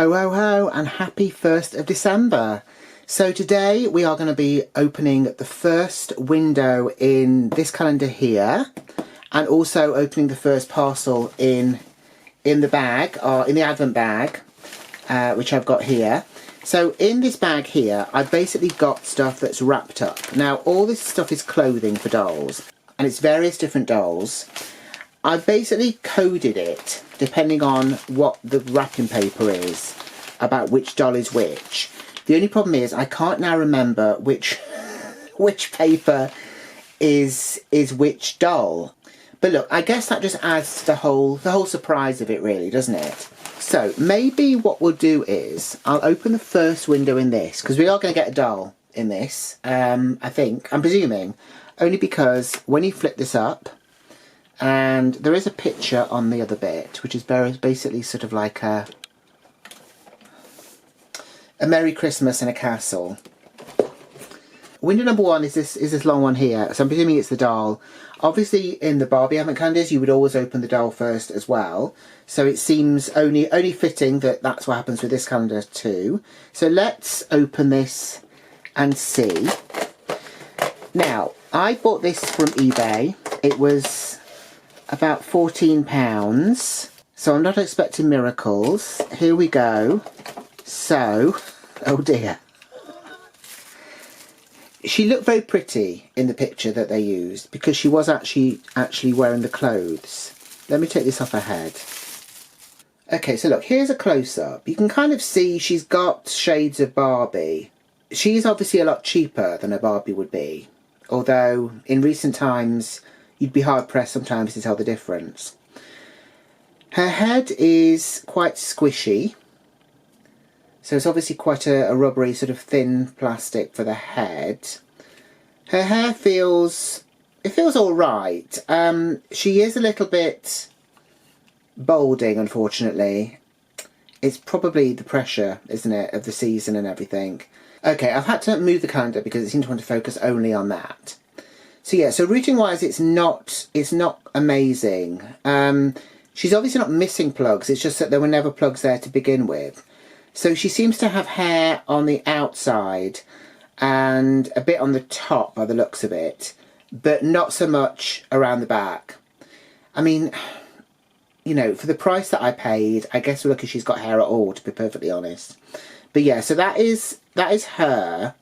Ho ho ho and happy 1st of December. So today we are going to be opening the first window in this calendar here, and also opening the first parcel in the bag, or in the advent bag, which I've got here. So in this bag here, I've basically got stuff that's wrapped up. Now all this stuff is clothing for dolls, and it's various different dolls. I've basically coded it depending on what the wrapping paper is, about which doll is which. The only problem is I can't now remember which paper is which doll. But look, I guess that just adds to the whole surprise of it, really, doesn't it? So maybe what we'll do is I'll open the first window in this, because we are going to get a doll in this, I think, I'm presuming, only because when you flip this up, and there is a picture on the other bit, which is basically sort of like a Merry Christmas in a castle. Window number 1 is this long one here, so I'm presuming it's the doll. Obviously in the Barbie Advent Calendars you would always open the doll first as well, so it seems only fitting that that's what happens with this calendar too. So let's open this and see. Now, I bought this from eBay. It was about £14, so I'm not expecting miracles. Here we go. So, oh dear. She looked very pretty in the picture that they used, because she was actually wearing the clothes. Let me take this off her head. Okay, so look, here's a close-up. You can kind of see she's got shades of Barbie. She's obviously a lot cheaper than a Barbie would be, although in recent times you'd be hard-pressed sometimes to tell the difference. Her head is quite squishy, so it's obviously quite a rubbery sort of thin plastic for the head. Her hair feels alright. She is a little bit balding, unfortunately. It's probably the pressure, isn't it, of the season and everything. Okay, I've had to move the calendar because it seemed to want to focus only on that. So yeah, so routing wise it's not amazing. She's obviously not missing plugs, it's just that there were never plugs there to begin with. So she seems to have hair on the outside and a bit on the top by the looks of it, but not so much around the back. I mean, you know, for the price that I paid, I guess we're lucky she's got hair at all, to be perfectly honest. But yeah, so that is her.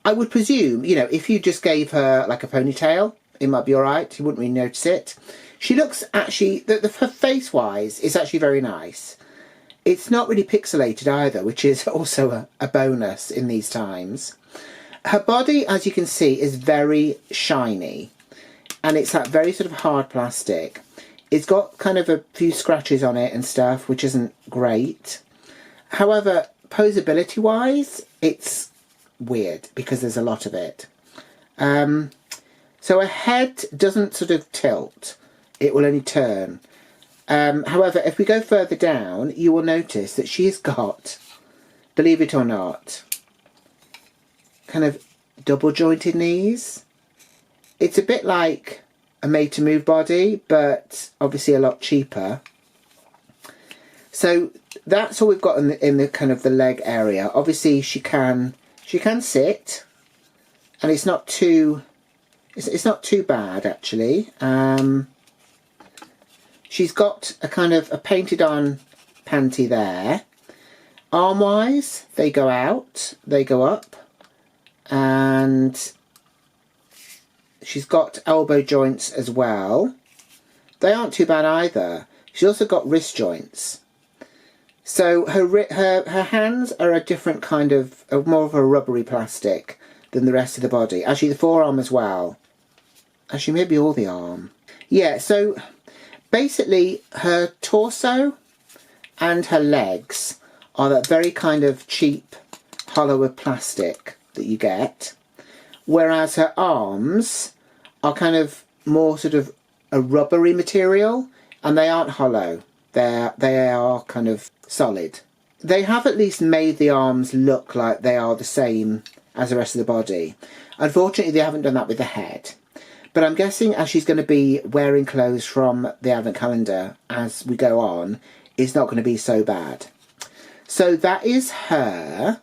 I would presume, you know, if you just gave her like a ponytail, it might be alright. You wouldn't really notice it. She looks actually, her face-wise, is actually very nice. It's not really pixelated either, which is also a bonus in these times. Her body, as you can see, is very shiny. And it's that very sort of hard plastic. It's got kind of a few scratches on it and stuff, which isn't great. However, posability-wise, it's weird because there's a lot of it. So her head doesn't sort of tilt. It will only turn. However, if we go further down, you will notice that she's got, believe it or not, kind of double jointed knees. It's a bit like a made to move body, but obviously a lot cheaper. So that's all we've got in the kind of the leg area. Obviously she can sit, and it's not too bad actually. She's got a kind of a painted on panty there. Arm wise, they go out, they go up, and she's got elbow joints as well. They aren't too bad either. She's also got wrist joints. So her hands are a different kind of, more of a rubbery plastic than the rest of the body. Actually, the forearm as well. Actually, maybe all the arm. Yeah, so basically her torso and her legs are that very kind of cheap hollow plastic that you get. Whereas her arms are kind of more sort of a rubbery material, and they aren't hollow. They are kind of solid. They have at least made the arms look like they are the same as the rest of the body. Unfortunately, they haven't done that with the head. But I'm guessing as she's going to be wearing clothes from the Advent Calendar as we go on, it's not going to be so bad. So that is her.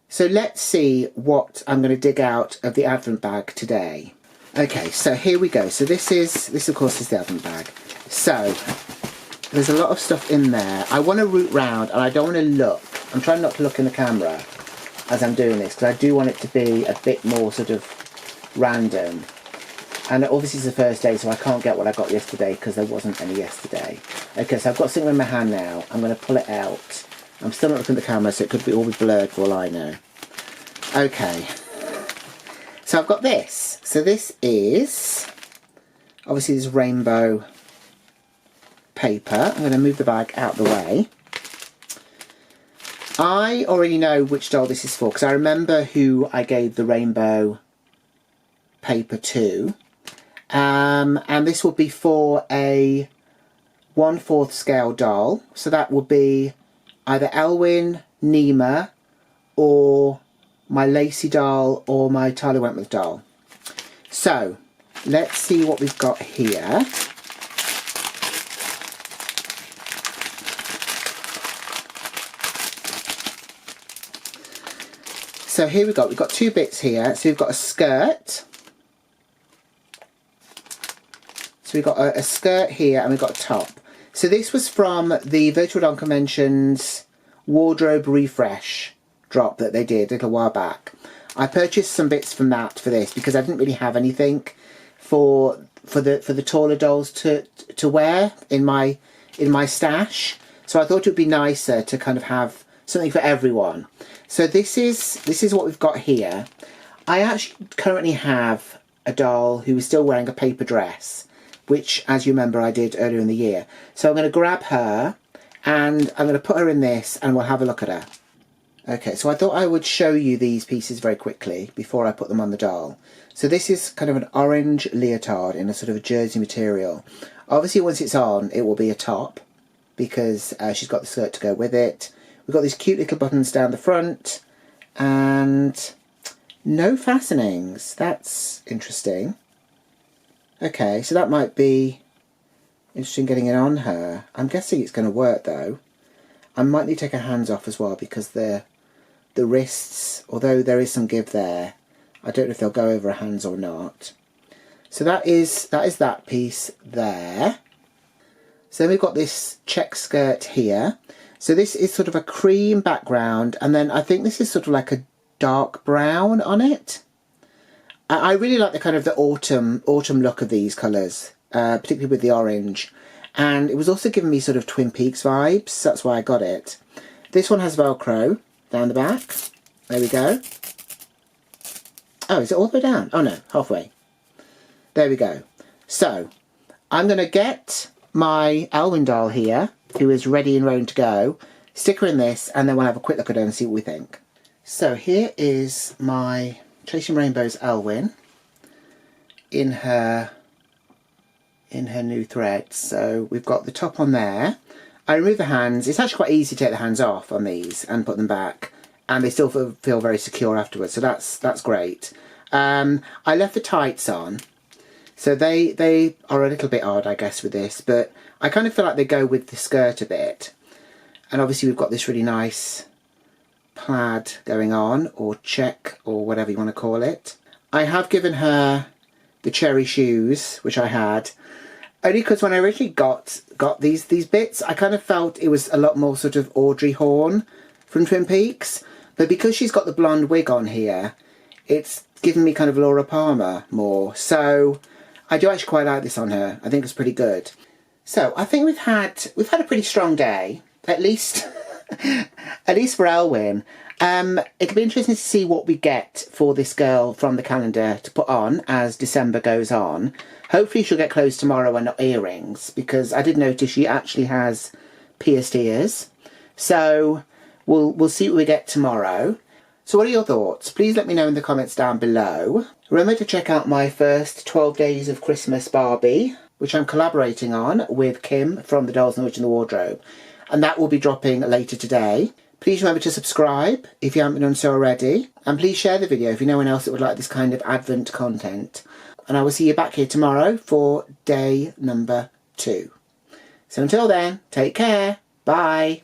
So let's see what I'm going to dig out of the Advent bag today. Okay, so here we go. So this of course is the Advent bag. So there's a lot of stuff in there. I want to root round and I don't want to look. I'm trying not to look in the camera as I'm doing this because I do want it to be a bit more sort of random. And obviously it's the first day, so I can't get what I got yesterday because there wasn't any yesterday. Okay, so I've got something in my hand now. I'm going to pull it out. I'm still not looking at the camera, so it could be all be blurred for all I know. Okay. So I've got this. So this is, obviously this rainbow paper. I'm going to move the bag out the way. I already know which doll this is for, because I remember who I gave the rainbow paper to. And this will be for a 1/4 scale doll. So that will be either Elwyn, Nima, or my Lacey doll, or my Tyler Wentworth doll. So, let's see what we've got here. So here we've got two bits here. So we've got a skirt. So we've got a skirt here and we've got a top. So this was from the Virtual Doll Convention's wardrobe refresh drop that they did a little while back. I purchased some bits from that for this because I didn't really have anything for the taller dolls to wear in my stash. So I thought it would be nicer to kind of have something for everyone. So this is what we've got here. I actually currently have a doll who is still wearing a paper dress, which, as you remember, I did earlier in the year. So I'm going to grab her and I'm going to put her in this and we'll have a look at her. Okay, so I thought I would show you these pieces very quickly before I put them on the doll. So this is kind of an orange leotard in a sort of a jersey material. Obviously once it's on, it will be a top because she's got the skirt to go with it. We've got these cute little buttons down the front and no fastenings. That's interesting. Okay, so that might be interesting getting it on her. I'm guessing it's going to work though. I might need to take her hands off as well because the wrists, although there is some give there, I don't know if they'll go over her hands or not. So that is that piece there. So then we've got this check skirt here. So this is sort of a cream background and then I think this is sort of like a dark brown on it. I really like the kind of the autumn look of these colours, particularly with the orange. And it was also giving me sort of Twin Peaks vibes, that's why I got it. This one has Velcro down the back. There we go. Oh, is it all the way down? Oh no, halfway. There we go. So, I'm going to get my Elwyn doll here, who is ready and round to go, stick her in this, and then we'll have a quick look at her and see what we think. So here is my Chasing Rainbows Elwyn in her new thread. So we've got the top on there. I remove the hands. It's actually quite easy to take the hands off on these and put them back, and they still feel very secure afterwards, so that's great. I left the tights on, so they are a little bit odd, I guess, with this, but I kind of feel like they go with the skirt a bit. And obviously we've got this really nice plaid going on, or check, or whatever you want to call it. I have given her the cherry shoes, which I had, only because when I originally got these bits, I kind of felt it was a lot more sort of Audrey Horne from Twin Peaks. But because she's got the blonde wig on here, it's given me kind of Laura Palmer more. So I do actually quite like this on her. I think it's pretty good. So I think we've had a pretty strong day, at least at least for Elwyn. It'll be interesting to see what we get for this girl from the calendar to put on as December goes on. Hopefully she'll get clothes tomorrow and not earrings, because I did notice she actually has pierced ears. So we'll see what we get tomorrow. So what are your thoughts? Please let me know in the comments down below. Remember to check out my first 12 Days of Christmas Barbie, which I'm collaborating on with Kim from The Dolls and the Witch in the Wardrobe. And that will be dropping later today. Please remember to subscribe if you haven't done so already. And please share the video if you know anyone else that would like this kind of Advent content. And I will see you back here tomorrow for day number 2. So until then, take care. Bye.